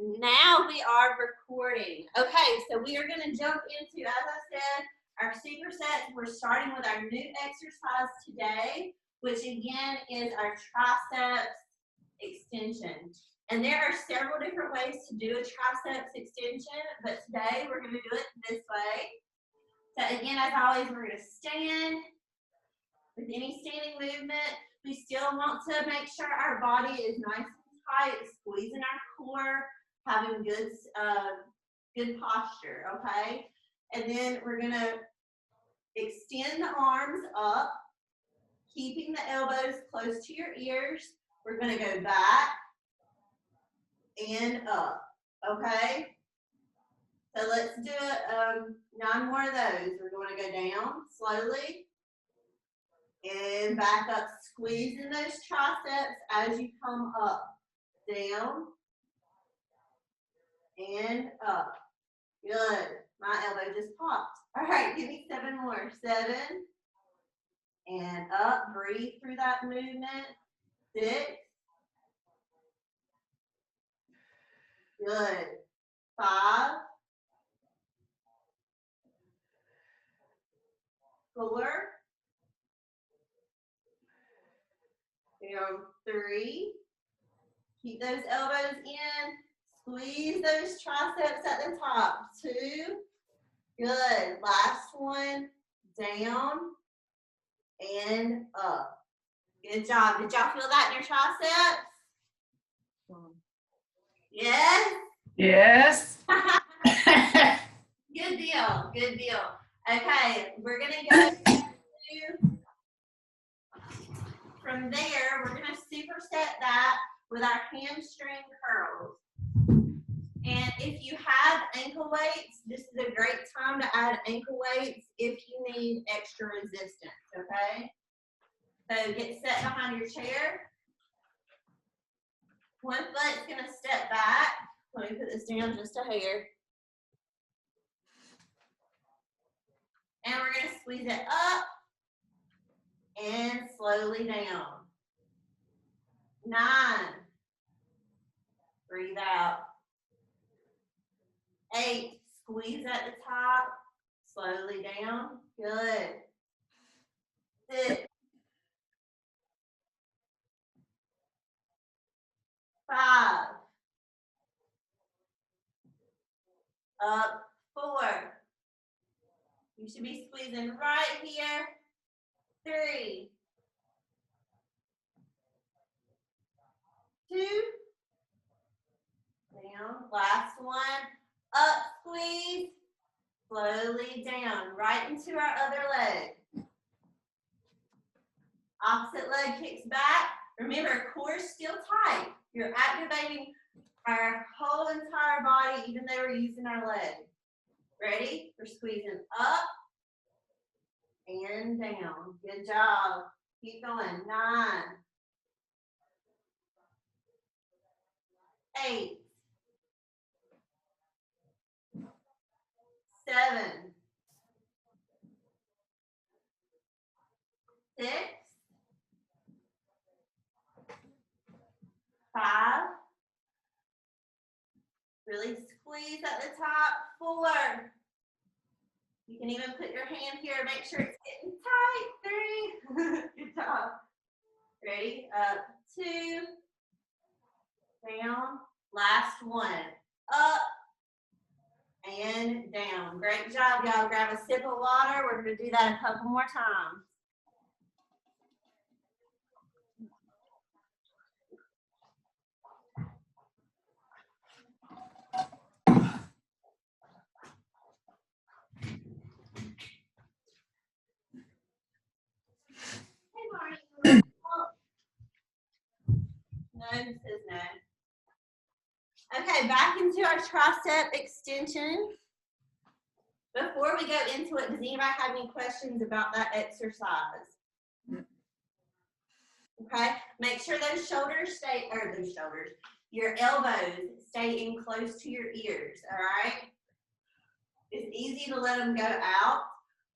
Now we are recording. Okay, so we are going to jump into, as I said, our supersets. We're starting with our new exercise today, which again is our triceps extension. And there are several different ways to do a triceps extension, but today we're going to do it this way. So again, as always, we're going to stand. With any standing movement, we still want to make sure our body is nice and tight, squeezing our core, having good posture, okay? And then we're going to extend the arms up, keeping the elbows close to your ears. We're going to go back and up, okay? So let's do it, 9 more of those. We're going to go down slowly and back up, squeezing those triceps as you come up, down and up. Good. My elbow just popped. All right, give me 7 more. 7 and up. Breathe through that movement. 6. Good. 5. 4. 3. Keep those elbows in. Squeeze those triceps at the top. 2. Good. Last one. Down and up. Good job. Did y'all feel that in your triceps? Yes? Yes. Good deal. Good deal. Okay, we're going to go from there. We're going to superset that with our hamstring curls. And if you have ankle weights, this is a great time to add ankle weights if you need extra resistance, okay? So get set behind your chair. One foot's going to step back. Let me put this down just a hair. And we're going to squeeze it up and slowly down. 9. Breathe out. 8. Squeeze at the top. Slowly down. Good. 6. 5. Up. 4. You should be squeezing right here. 3. 2. Down. Last one. Up, squeeze. Slowly down. Right into our other leg. Opposite leg kicks back. Remember, core is still tight. You're activating our whole entire body, even though we're using our leg. Ready? We're squeezing up and down. Good job. Keep going. 9. 8. 7. 6. 5. Really squeeze at the top. 4. You can even put your hand here, make sure it's getting tight. 3. Good job. Ready? Up. 2. Down. Last one. Up and down. Great job, y'all. Grab a sip of water. We're going to do that a couple more times. No, this is no. Okay, back into our tricep extension. Before we go into it, does anybody have any questions about that exercise? Okay, make sure those shoulders stay, or those shoulders, your elbows stay in close to your ears, all right? It's easy to let them go out.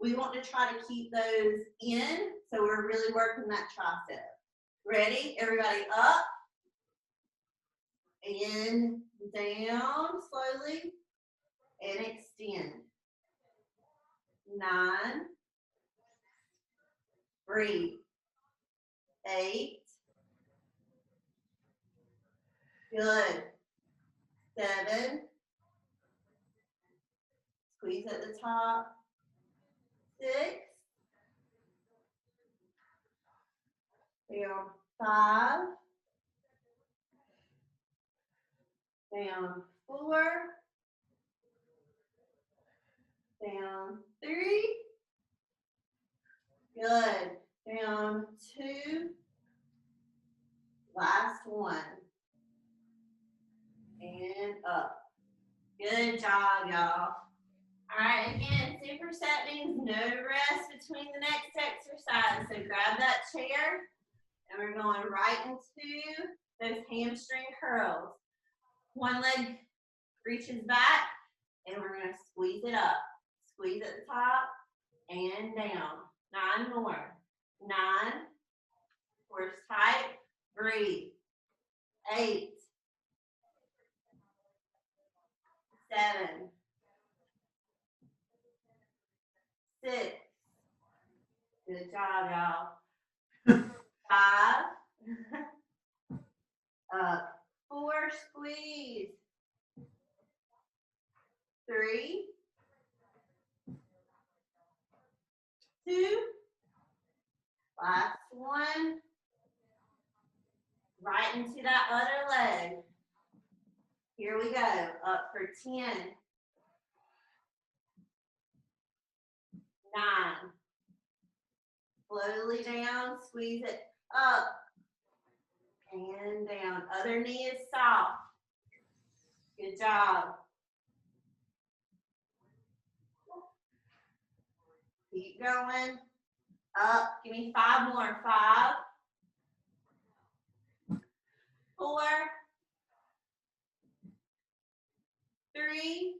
We want to try to keep those in, so we're really working that tricep. Ready? Everybody up and down slowly, and extend. 9, breathe. 8, good. 7, squeeze at the top. 6, down 5, down 4, down 3, good. Down 2, last 1, and up. Good job, y'all. All right, again, superset means no rest between the next exercise. So grab that chair, and we're going right into those hamstring curls. One leg reaches back, and we're going to squeeze it up. Squeeze at the top and down. 9 more. 9, core tight, breathe. 8, 7, 6, good job, y'all. 5, up. 4, squeeze. 3, 2, last 1, right into that other leg. Here we go, up for 10, 9, slowly down, squeeze it up, and down. Other knee is soft. Good job. Keep going. Up. Give me 5 more. 5, 4, 3,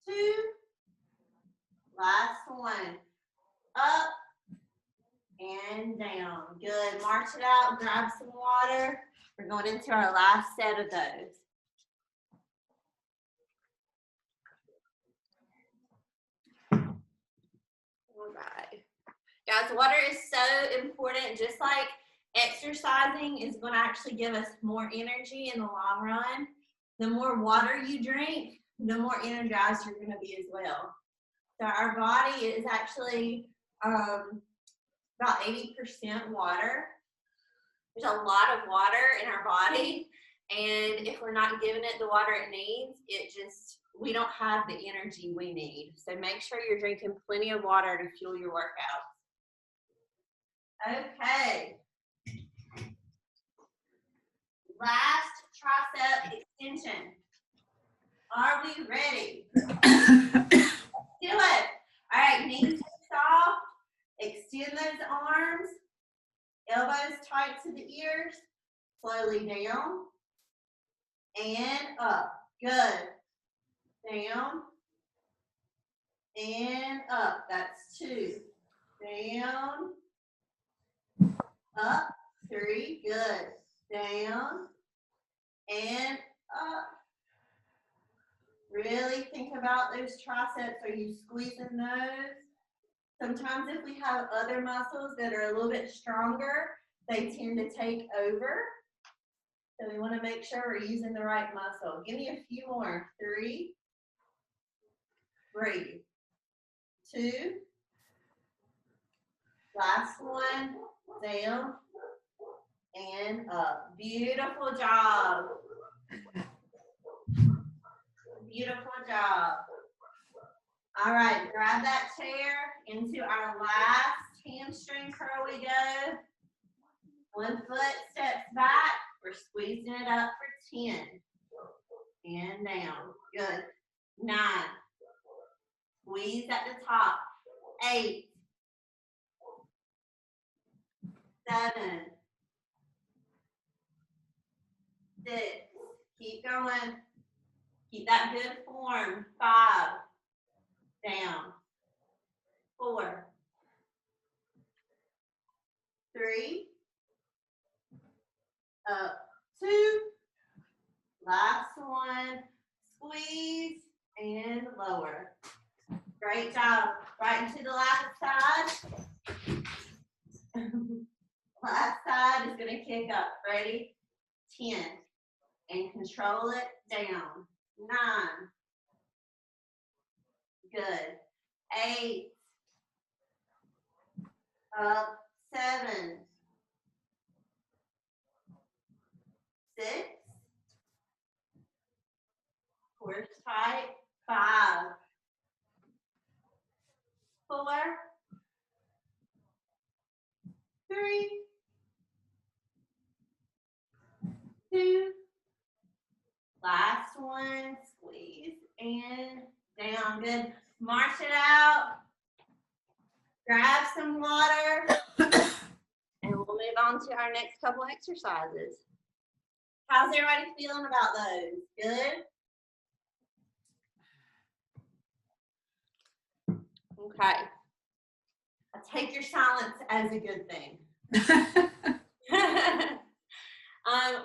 2, last 1. Up and down. Good. March it out. Grab some water. We're going into our last set of those. All right. Guys, water is so important. Just like exercising is going to actually give us more energy in the long run. The more water you drink, the more energized you're going to be as well. So our body is actually about 80% water. There's a lot of water in our body, and if we're not giving it the water it needs, we don't have the energy we need. So make sure you're drinking plenty of water to fuel your workouts. Okay. Last tricep extension. Are we ready? Do it. All right, knees soft. Extend those arms. Elbows tight to the ears. Slowly down and up. Good. Down and up. That's 2. Down, up. 3. Good. Down and up. Really think about those triceps. Are you squeezing those? Sometimes if we have other muscles that are a little bit stronger, they tend to take over. So we want to make sure we're using the right muscle. Give me a few more. 3. Breathe. 2. Last 1. Down and up. Beautiful job. Beautiful job. All right, grab that chair. Into our last hamstring curl we go. 1 foot steps back. We're squeezing it up for 10. And down. Good. 9. Squeeze at the top. 8. 7. 6. Keep going. Keep that good form. 5. Down. 4. 3. Up. 2. Last one. Squeeze and lower. Great job. Right into the last side. Last side is going to kick up. Ready? 10. And control it down. 9. Good. 8. Up. 7. 6. Core tight. 5. 4. 3. 2. Last one. Squeeze and down. Good. March it out. Grab some water. And we'll move on to our next couple exercises. How's everybody feeling about those? Good? Okay. I take your silence as a good thing.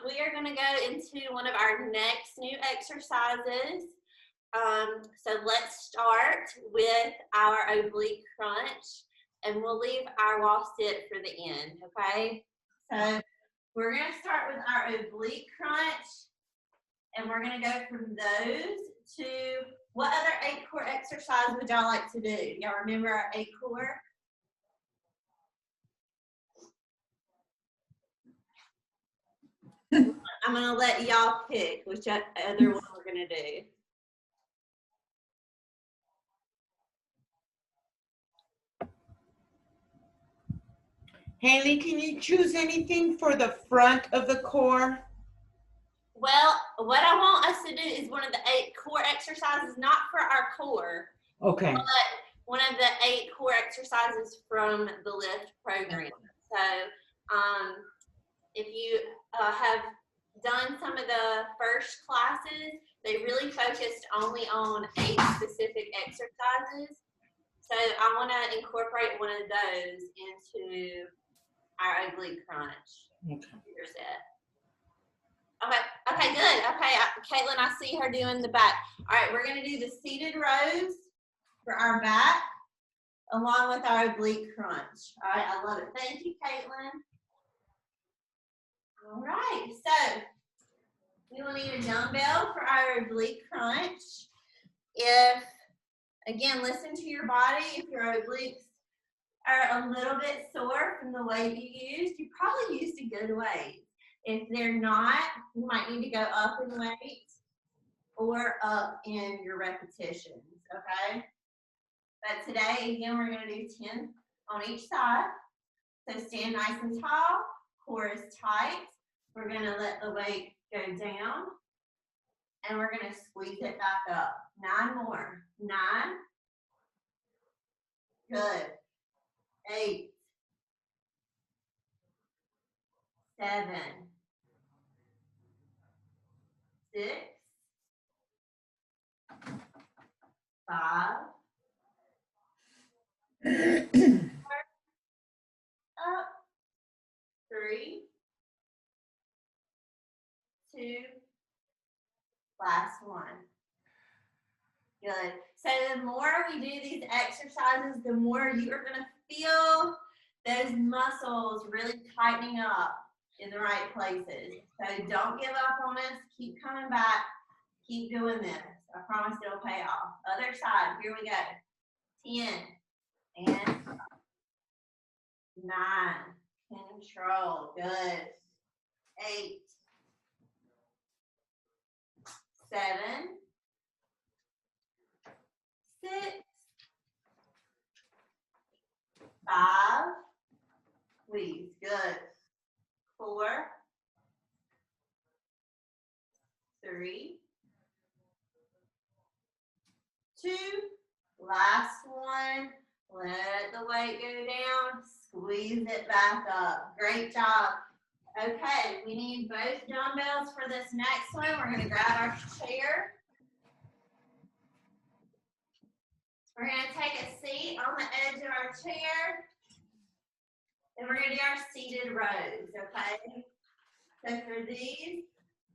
We are going to go into one of our next new exercises. So let's start with our oblique crunch, and we'll leave our wall sit for the end, okay? So we're going to start with our oblique crunch, and we're going to go from those to what other 8 core exercise would y'all like to do? Y'all remember our 8 core? I'm going to let y'all pick which other one we're going to do. Haley, can you choose anything for the front of the core? Well, what I want us to do is one of the 8 core exercises, not for our core. Okay. But one of the 8 core exercises from the LIFT program. So if you have done some of the first classes, they really focused only on 8 specific exercises. So I want to incorporate one of those into our oblique crunch. Okay. Okay, good. Okay, Caitlin, I see her doing the back. All right, we're going to do the seated rows for our back along with our oblique crunch. All right, I love it. Thank you, Caitlin. All right, so we will need a dumbbell for our oblique crunch. Again, listen to your body. If your obliques are a little bit sore from the weight you used, you probably used a good weight. If they're not, you might need to go up in weight or up in your repetitions, okay? But today, again, we're going to do 10 on each side. So stand nice and tall, core is tight. We're going to let the weight go down, and we're going to squeeze it back up. 9 more. 9. Good. 8. 7. 6. 5. 4. Up. 3. 2. Last one. Good. So the more we do these exercises, the more you are going to feel those muscles really tightening up in the right places. So don't give up on us. Keep coming back. Keep doing this. I promise it'll pay off. Other side. Here we go. 10 and 9. Control. Good. 8. 7. 6. 5. Please. Good. 4. 3. 2. Last one. Let the weight go down. Squeeze it back up. Great job. Okay, we need both dumbbells for this next one. We're going to grab our chair. We're going to take a seat on the edge of our chair. And we're going to do our seated rows, okay? So for these,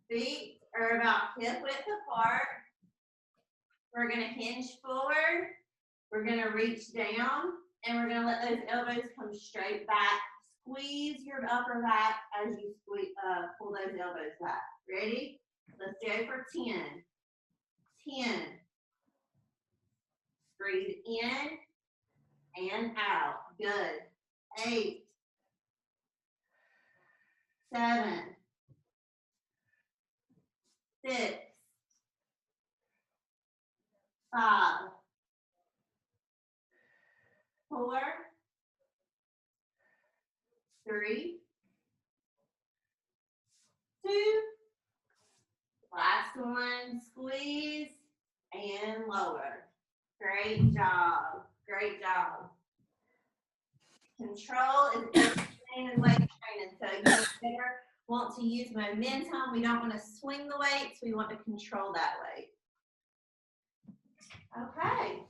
feet are about hip width apart. We're gonna hinge forward. We're gonna reach down, and we're gonna let those elbows come straight back. Squeeze your upper back as you pull those elbows back. Ready? Let's go for 10. 10. Breathe in and out. Good. 8. 7. 6. 5. 4. 3. 2. Last one. Squeeze and lower. Great job. Great job. Control is everything in weight training. So you better want to use momentum. We don't want to swing the weights. We want to control that weight. Okay.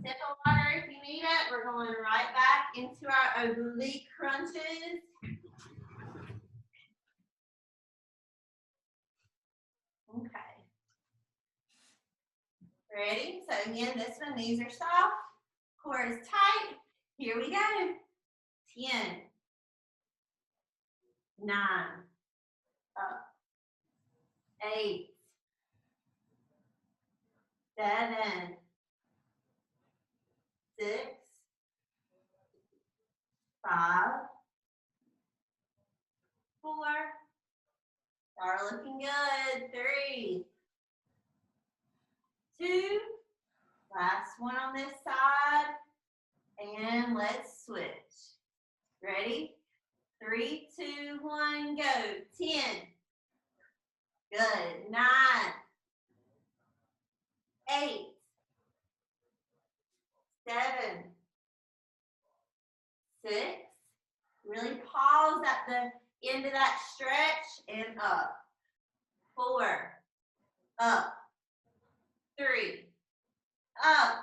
Sip of water if you need it. We're going right back into our oblique crunches. Okay. Ready? So again, this one, knees are soft, core is tight. Here we go. 10, 9, up, 8, 7, 6, 5, 4. Are looking good. 3, 2. Last one on this side. And let's switch. Ready? 3, 2, 1, go. 10. Good. 9, 8, 7, 6. Really pause at the end of that stretch and up. 4, up. 3, up.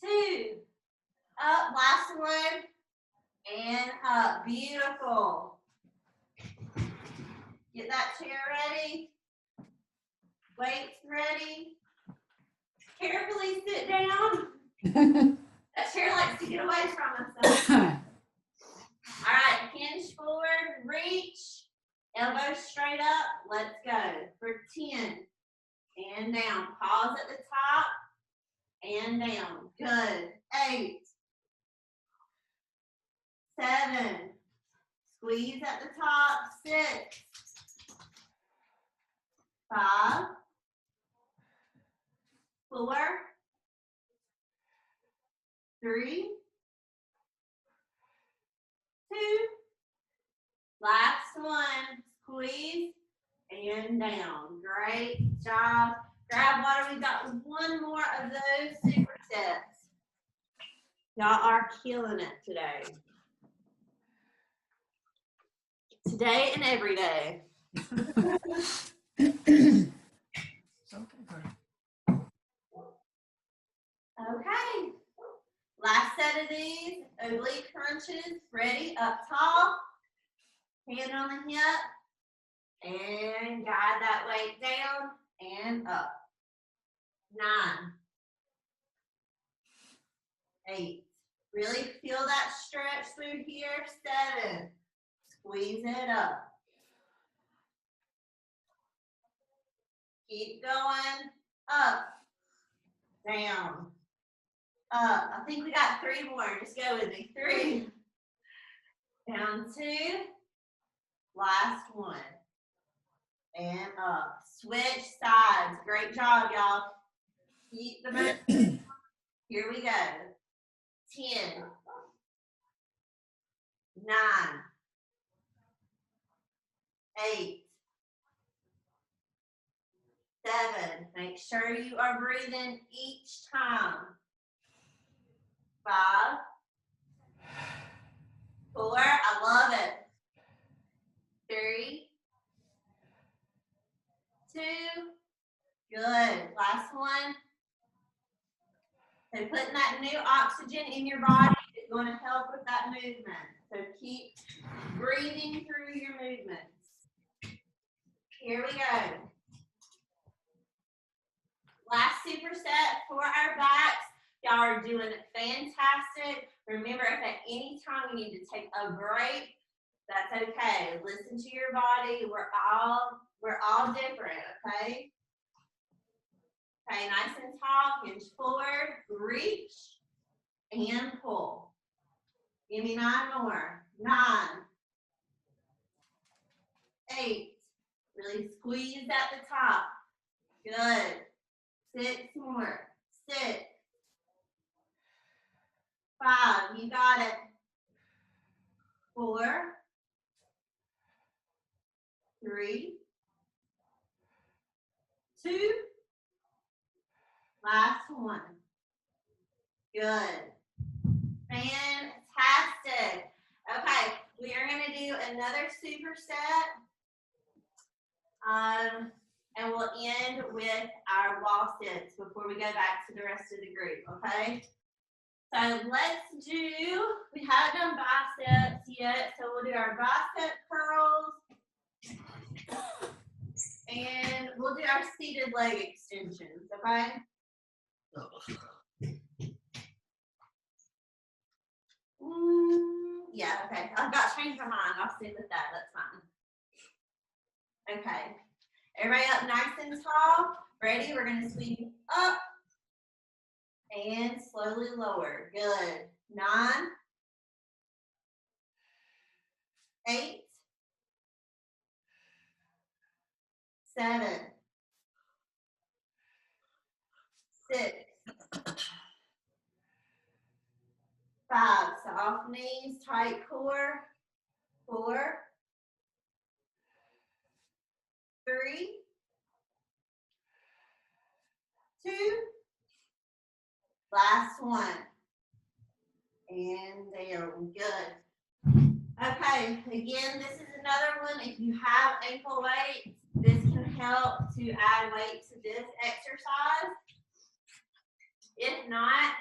2, up. Last one. And up. Beautiful. Get that chair ready. Weights ready. Carefully sit down. That chair likes to get away from us. All right, hinge forward, reach, elbows straight up. Let's go for 10 and down. Pause at the top and down. Good. 8, 7, squeeze at the top. 6, 5, 4, 3, 2. Last one. Squeeze and down. Great job. Grab water. We've got one more of those supersets. Y'all are killing it today. Today and every day. Okay. Last set of these oblique crunches. Ready? Up tall. Hand on the hip. And guide that weight down and up. 9, 8. Really feel that stretch through here. 7. Squeeze it up. Keep going. Up. Down. Up. I think we got 3 more. Just go with me. 3. Down 2. Last one. And up. Switch sides. Great job, y'all. Keep the momentum. Here we go. 10. 9. 8. 7. Make sure you are breathing each time. 5. 4. I love it. 3. 2. Good. Last one. So putting that new oxygen in your body is going to help with that movement. So keep breathing through your movements. here we go. Last superset for our backs. Y'all are doing fantastic. Remember, if at any time you need to take a break, that's okay. Listen to your body. We're all different, okay? Okay, nice and tall, hinge forward, reach, and pull. Give me 9 more. 9, 8. Really squeeze at the top. Good. 6 more. 6. 5. You got it. 4. 3. 2. Last one. Good. Fantastic. Okay, we are going to do another superset. And we'll end with our wall sits before we go back to the rest of the group, okay? So let's do, we haven't done biceps yet, so we'll do our bicep curls. And we'll do our seated leg extensions, okay? Yeah, okay. I've got to change my mind. I'll stick with that. That's fine. Okay. Everybody up nice and tall. Ready? We're going to sweep up and slowly lower. Good. 9, 8, 7, 6, 5. Soft knees, tight core. 4, 3, 2. Last one. And down. Good. Okay, again, this is another one. If you have ankle weights, this can help to add weight to this exercise. If not,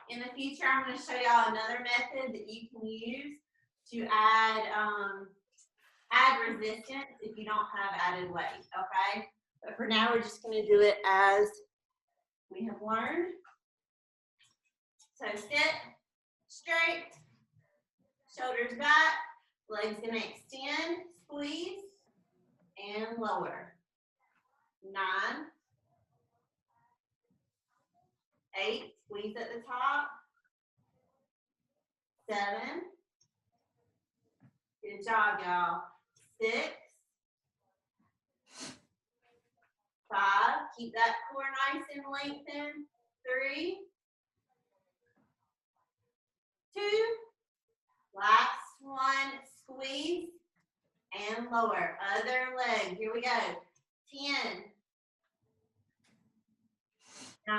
in the future, I'm going to show y'all another method that you can use to add resistance if you don't have added weight, okay? But for now, we're just going to do it as we have learned. So sit straight, shoulders back, legs going to extend, squeeze, and lower. 9, 8, squeeze at the top. 7, good job, y'all. 6, 5, keep that core nice and lengthened. 3, 2, last one, squeeze and lower. Other leg, here we go. 10, 9,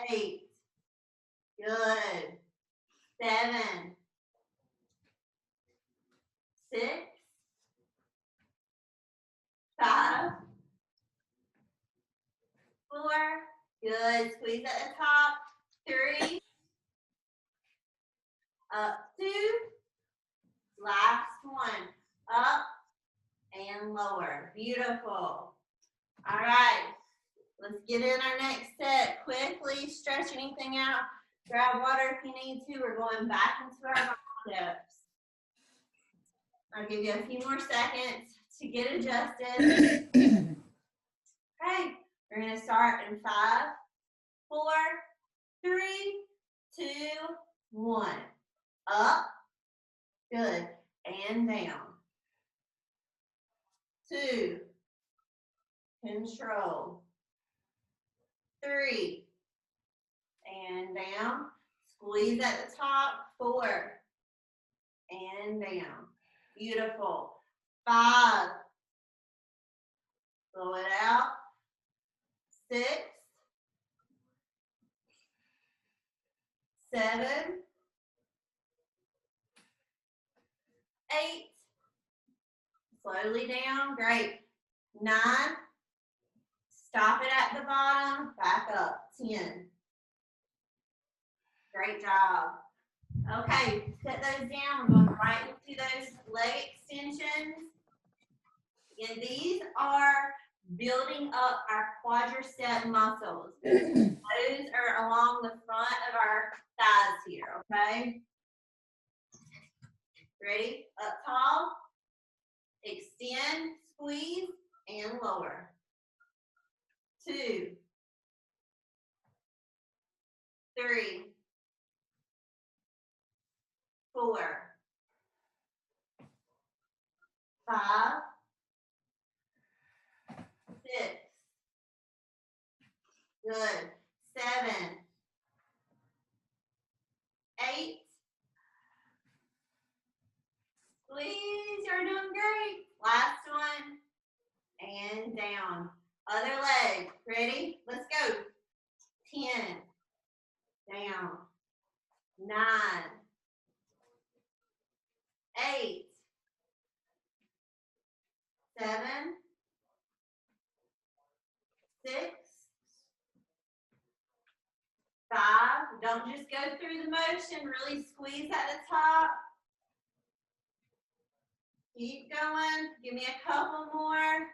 8, good. 7, 6, 5, 4, good. Squeeze at the top. 3, up 2, last one, up and lower. Beautiful. All right, let's get in our next set. Quickly stretch anything out. Grab water if you need to. We're going back into our biceps. I'll give you a few more seconds to get adjusted. Okay, we're going to start in 5, 4, 3, 2, 1. Up, good, and down. 2, control. 3, and down. Squeeze at the top. 4, and down. Beautiful. 5, blow it out. 6, 7, 8, slowly down, great. 9, stop it at the bottom, back up. 10, great job. Okay, set those down. We're going right into those leg extensions. extensions. And these are building up our quadricep muscles. Those are along the front of our thighs here, okay? Ready? Up tall, extend, squeeze, and lower. 2, 3, 4, 5, 6. Good. 7, 8. Squeeze, you're doing great. Last one. And down. Other leg. Ready? Let's go. 10. Down. 9. 8. 7. 6. 5. Don't just go through the motion. Really squeeze at the top. Keep going. Give me a couple more.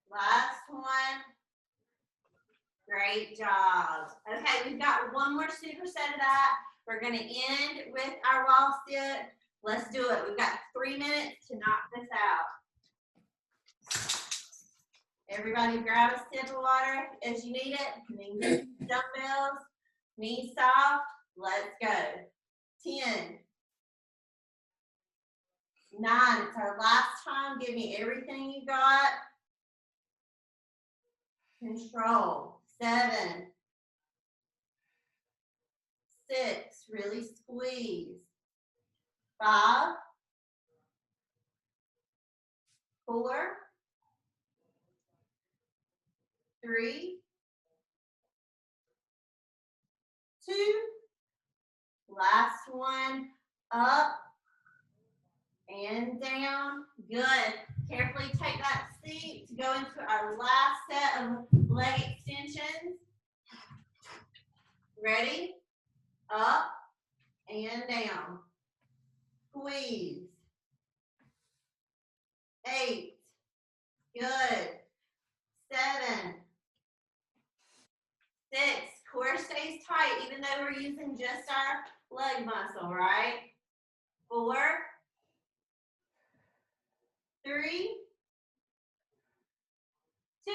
Last one. Great job. Okay, we've got one more superset of that. We're going to end with our wall sit. Let's do it. We've got 3 minutes to knock this out. Everybody grab a sip of water as you need it. And then get some dumbbells. Knees soft. Let's go. 10. 9. It's our last time. Give me everything you got. Control. 7. 6. Really squeeze. 5. 4. 3. 2. Last one. Up and down. Good. Carefully take that seat to go into our last set of leg extensions. Ready? Up and down. Squeeze. 8. Good. 7. 6. Core stays tight even though we're using just our leg muscle, right? 4. 3. 2.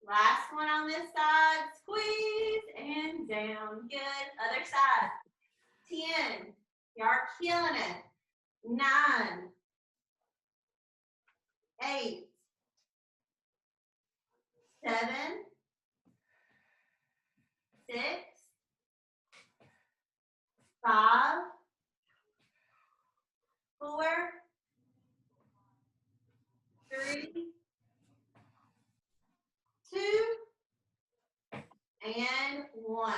Last one on this side. Squeeze and down. Good. Other side. 10. Y'all are killing it. 9. 8. 7. 6. 5. 4. 3. 2. And 1.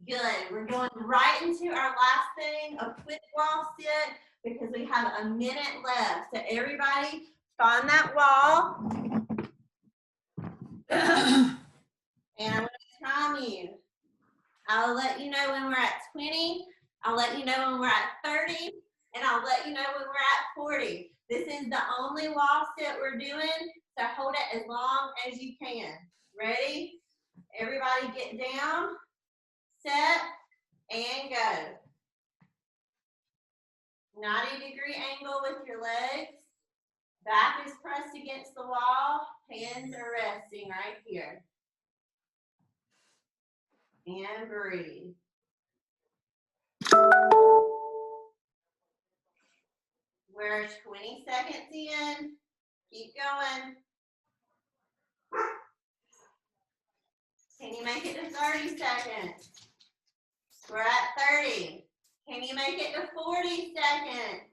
Good. We're going right into our last thing, a quick wall sit, because we have a minute left. So everybody find that wall. And I'm going to time you. I'll let you know when we're at 20. I'll let you know when we're at 30. And I'll let you know when we're at 40. This is the only wall sit we're doing, so hold it as long as you can. Ready? Everybody get down, set, and go. 90-degree angle with your legs. Back is pressed against the wall. Hands are resting right here. And breathe. We're 20 seconds in. Keep going. Can you make it to 30 seconds? We're at 30. Can you make it to 40 seconds?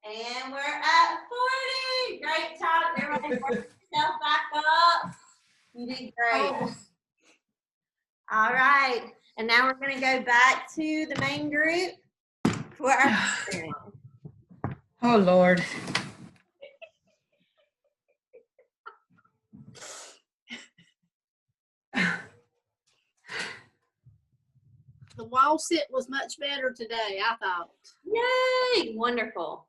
And we're at 40. Great job. Everybody work yourself back up. You did great. All right. And now we're going to go back to the main group for our Oh, Lord. the wall sit was much better today, I thought. Yay, wonderful.